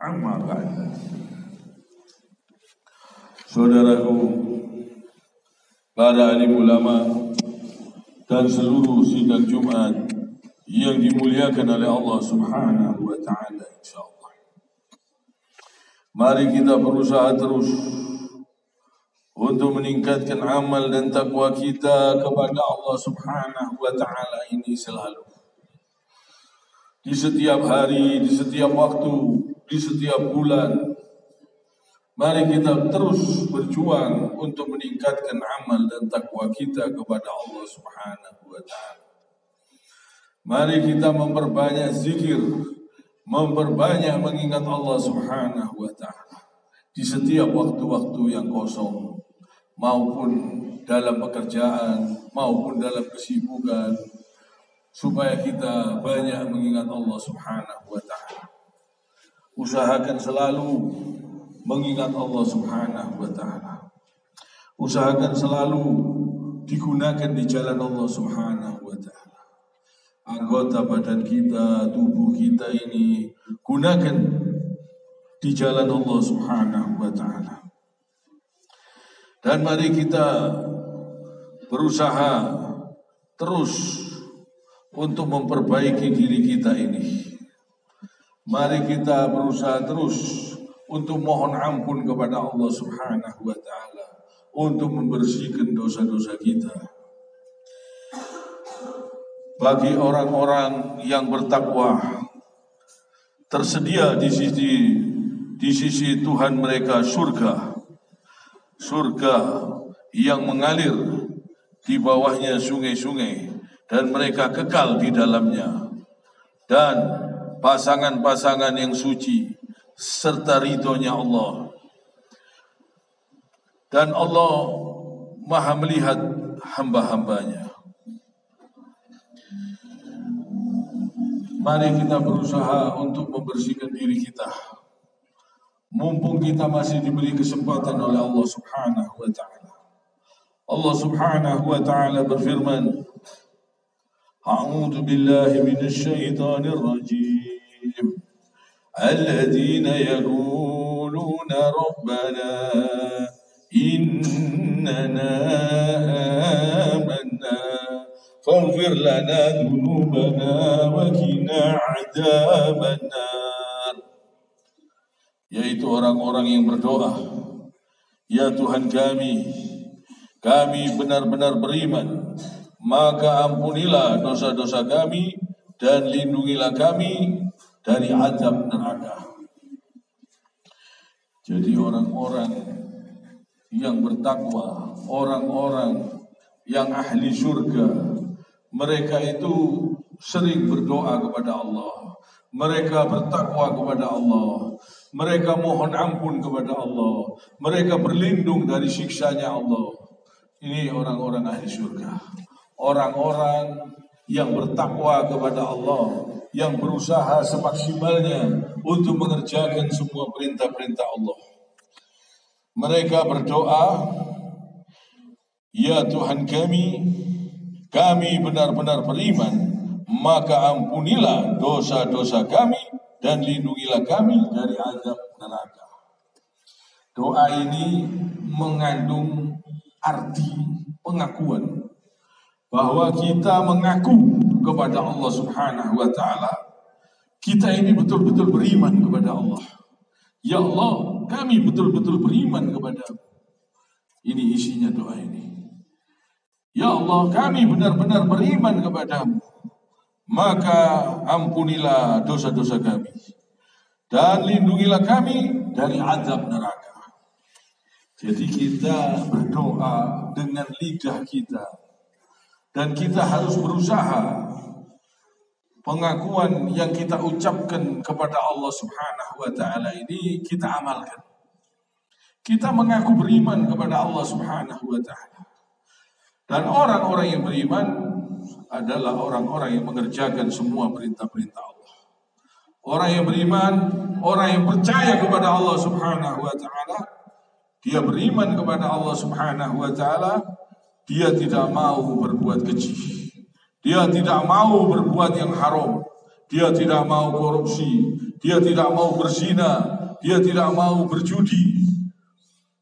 Amma ba'd. Saudaraku, para alim ulama dan seluruh sidang Jumat yang dimuliakan oleh Allah Subhanahu wa taala, insyaallah. Mari kita berusaha terus untuk meningkatkan amal dan takwa kita kepada Allah Subhanahu wa taala ini selalu. Di setiap hari, di setiap waktu, di setiap bulan, mari kita terus berjuang untuk meningkatkan amal dan takwa kita kepada Allah Subhanahu wa taala. Mari kita memperbanyak zikir, memperbanyak mengingat Allah Subhanahu wa taala di setiap waktu-waktu yang kosong, maupun dalam pekerjaan, maupun dalam kesibukan, supaya kita banyak mengingat Allah Subhanahu wa taala. Usahakan selalu mengingat Allah Subhanahu wa taala. Usahakan selalu digunakan di jalan Allah Subhanahu wa taala. Anggota badan kita, tubuh kita ini gunakan di jalan Allah Subhanahu wa taala. Dan mari kita berusaha terus untuk memperbaiki diri kita ini. Mari kita berusaha terus untuk mohon ampun kepada Allah Subhanahu wa taala, untuk membersihkan dosa-dosa kita. Bagi orang-orang yang bertakwa, tersedia di sisi Tuhan mereka surga yang mengalir di bawahnya sungai-sungai, dan mereka kekal di dalamnya, dan pasangan-pasangan yang suci serta ridhonya Allah. Dan Allah Maha melihat hamba-hambanya. Mari kita berusaha untuk membersihkan diri kita, mumpung kita masih diberi kesempatan oleh Allah Subhanahu wa taala. Allah Subhanahu wa taala berfirman, A'udzu billahi minasy syaithanir rajim. Alladzina yaquluna rabbana innana amanna faghfir lana dzunubana wa qina 'adzabannar. Yaitu orang-orang yang berdoa, ya Tuhan kami benar-benar beriman, maka ampunilah dosa-dosa kami dan lindungilah kami dari azab neraka. Jadi orang-orang yang bertakwa, orang-orang yang ahli surga, mereka itu sering berdoa kepada Allah, mereka bertakwa kepada Allah, mereka mohon ampun kepada Allah, mereka berlindung dari siksanya Allah. Ini orang-orang ahli surga, orang-orang yang bertakwa kepada Allah, yang berusaha semaksimalnya untuk mengerjakan semua perintah-perintah Allah. Mereka berdoa, ya Tuhan kami benar-benar beriman, maka ampunilah dosa-dosa kami dan lindungilah kami dari azab neraka. Doa ini mengandung arti pengakuan bahwa kita mengaku kepada Allah Subhanahu wa taala, kita ini betul-betul beriman kepada Allah. Ya Allah, kami betul-betul beriman kepadamu. Ini isinya doa ini. Ya Allah, kami benar-benar beriman kepadamu, maka ampunilah dosa-dosa kami dan lindungilah kami dari azab neraka. Jadi kita berdoa dengan lidah kita, dan kita harus berusaha pengakuan yang kita ucapkan kepada Allah Subhanahu wa taala ini kita amalkan. Kita mengaku beriman kepada Allah Subhanahu wa taala. Dan orang-orang yang beriman adalah orang-orang yang mengerjakan semua perintah-perintah Allah. Orang yang beriman, orang yang percaya kepada Allah Subhanahu wa taala, dia beriman kepada Allah Subhanahu wa taala, dia tidak mau berbuat keji. Dia tidak mau berbuat yang haram. Dia tidak mau korupsi. dia tidak mau berzina, dia tidak mau berjudi,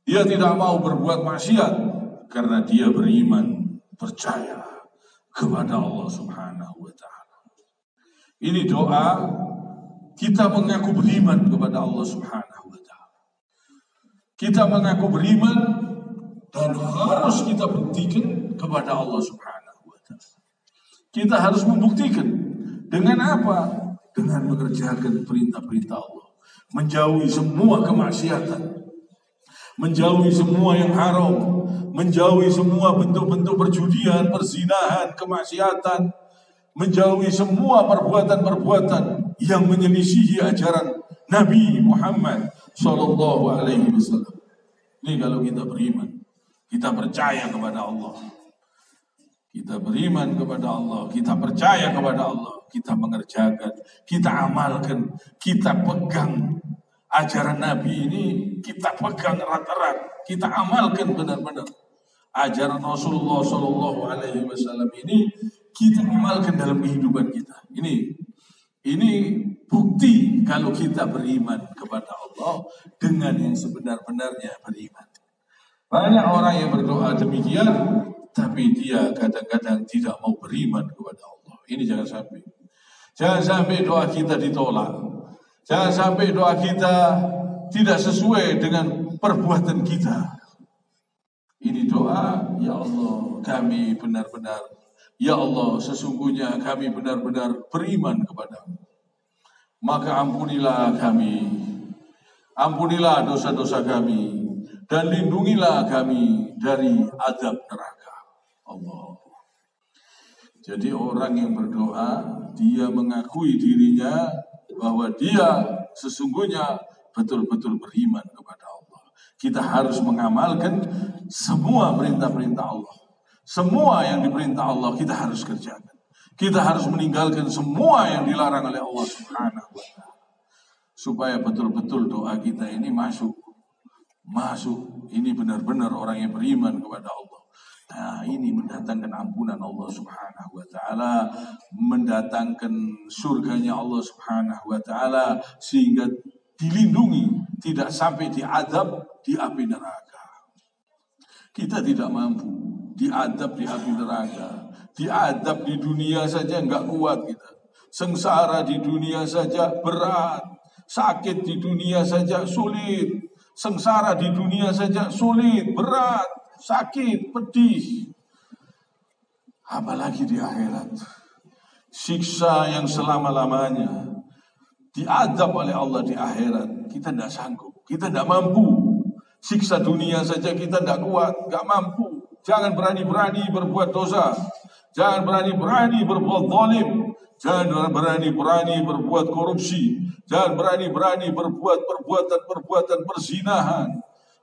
dia tidak mau berbuat maksiat karena dia beriman, percaya kepada Allah Subhanahu wa taala. Ini doa kita mengaku beriman kepada Allah Subhanahu wa taala. Kita mengaku beriman dan harus kita buktikan kepada Allah Subhanahu wa taala. Kita harus membuktikan dengan apa? Dengan mengerjakan perintah-perintah Allah, menjauhi semua kemaksiatan, menjauhi semua yang haram, menjauhi semua bentuk-bentuk perjudian, perzinahan, kemaksiatan, menjauhi semua perbuatan-perbuatan yang menyelisihi ajaran Nabi Muhammad sallallahu alaihi wasallam. Ini kalau kita beriman, kita percaya kepada Allah. Kita beriman kepada Allah, kita percaya kepada Allah, kita mengerjakan, kita amalkan, kita pegang ajaran Nabi ini, kita pegang erat-erat, kita amalkan benar-benar. Ajaran Rasulullah Sallallahu Alaihi Wasallam ini kita amalkan dalam kehidupan kita. Ini bukti kalau kita beriman kepada Allah dengan yang sebenar-benarnya beriman. Banyak orang yang berdoa demikian, tapi dia kadang-kadang tidak mau beriman kepada Allah. Ini jangan sampai. Jangan sampai doa kita ditolak. Jangan sampai doa kita tidak sesuai dengan perbuatan kita. Ini doa, ya Allah, kami benar-benar, ya Allah, sesungguhnya kami benar-benar beriman kepadamu. Maka ampunilah kami, ampunilah dosa-dosa kami, dan lindungilah kami dari azab neraka. Allah. Jadi orang yang berdoa, dia mengakui dirinya bahwa dia sesungguhnya betul-betul beriman kepada Allah. Kita harus mengamalkan semua perintah-perintah Allah. Semua yang diperintah Allah kita harus kerjakan. Kita harus meninggalkan semua yang dilarang oleh Allah Subhanahu wa taala. Supaya betul-betul doa kita ini masuk. Ini benar-benar orang yang beriman kepada Allah. Nah, ini mendatangkan ampunan Allah Subhanahu wa taala, mendatangkan surganya Allah Subhanahu wa taala sehingga dilindungi, tidak sampai diadab di api neraka. Kita tidak mampu diadab di api neraka. Diadab di dunia saja enggak kuat kita. Sengsara di dunia saja berat, sakit di dunia saja sulit, sengsara di dunia saja sulit, berat, sakit, pedih. Apalagi di akhirat. Siksa yang selama-lamanya. Diadab oleh Allah di akhirat. Kita tidak sanggup. Kita tidak mampu. Siksa dunia saja kita tidak kuat. Tidak mampu. Jangan berani-berani berbuat dosa. Jangan berani-berani berbuat zalim. Jangan berani-berani berbuat korupsi. Jangan berani-berani berbuat perbuatan-perbuatan perzinahan.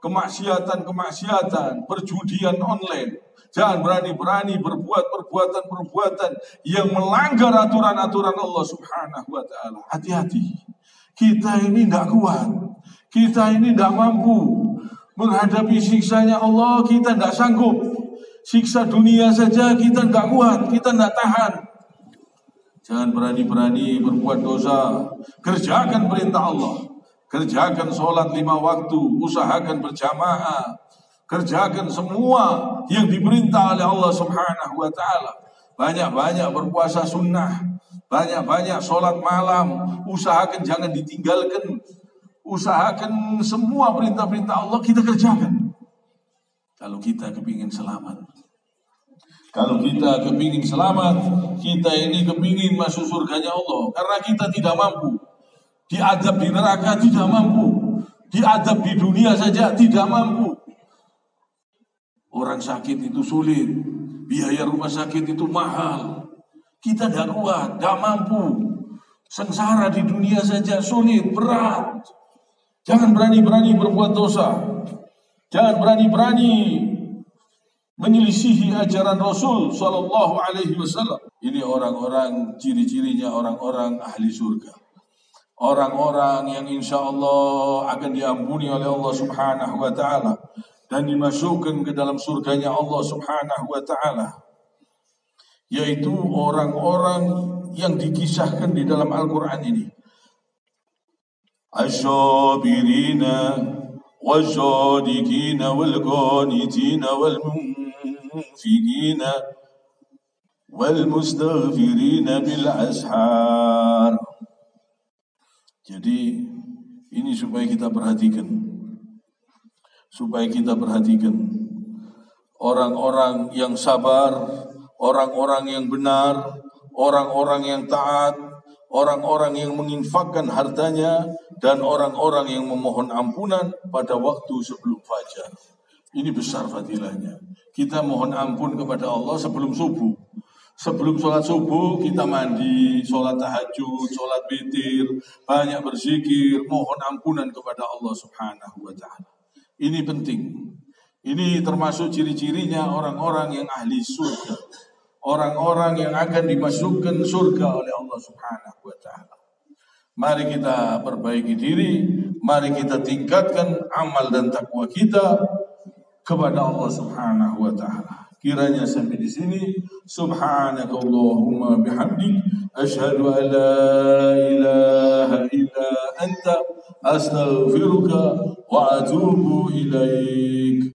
Kemaksiatan-kemaksiatan, perjudian online. Jangan berani-berani berbuat perbuatan-perbuatan yang melanggar aturan-aturan Allah Subhanahu wa taala. Hati-hati. Kita ini tidak kuat. Kita ini tidak mampu menghadapi siksanya Allah, kita tidak sanggup. Siksa dunia saja kita tidak kuat, kita tidak tahan. Jangan berani-berani berbuat dosa. Kerjakan perintah Allah. Kerjakan sholat 5 waktu, usahakan berjamaah, kerjakan semua yang diperintah oleh Allah Subhanahu wa taala. Banyak-banyak berpuasa sunnah, banyak-banyak sholat malam, usahakan jangan ditinggalkan. Usahakan semua perintah-perintah Allah kita kerjakan. Kalau kita kepingin selamat. Kalau kita kepingin selamat, kita ini kepingin masuk surganya Allah. Karena kita tidak mampu. Diadab di neraka tidak mampu. Diadab di dunia saja tidak mampu. Orang sakit itu sulit. Biaya rumah sakit itu mahal. Kita tidak kuat, tidak mampu. Sengsara di dunia saja sulit, berat. Jangan berani-berani berbuat dosa. Jangan berani-berani menyelisihi ajaran Rasul Sallallahu Alaihi Wasallam. Ini orang-orang, ciri-cirinya orang-orang ahli surga. Orang-orang yang insya Allah akan diampuni oleh Allah Subhanahu wa taala dan dimasukkan ke dalam surganya Allah Subhanahu wa taala, yaitu orang-orang yang dikisahkan di dalam Al-Qur'an ini. الصابرين والصادقين والقانتين والمنفقين والمستغفرين بالأسحار. Jadi ini supaya kita perhatikan orang-orang yang sabar, orang-orang yang benar, orang-orang yang taat, orang-orang yang menginfakkan hartanya, dan orang-orang yang memohon ampunan pada waktu sebelum fajar. Ini besar fadilahnya. Kita mohon ampun kepada Allah sebelum subuh. Sebelum sholat subuh kita mandi, sholat tahajud, sholat witir, banyak berzikir, mohon ampunan kepada Allah Subhanahu wa ta'ala. Ini penting. Ini termasuk ciri-cirinya orang-orang yang ahli surga. Orang-orang yang akan dimasukkan surga oleh Allah Subhanahu wa ta'ala. Mari kita perbaiki diri, mari kita tingkatkan amal dan takwa kita kepada Allah Subhanahu wa ta'ala. Kiranya sampai di sini. Subhanakallahumma bihamdik, asyhadu an la ilaha illa anta, astaghfiruka wa atubu ilaik.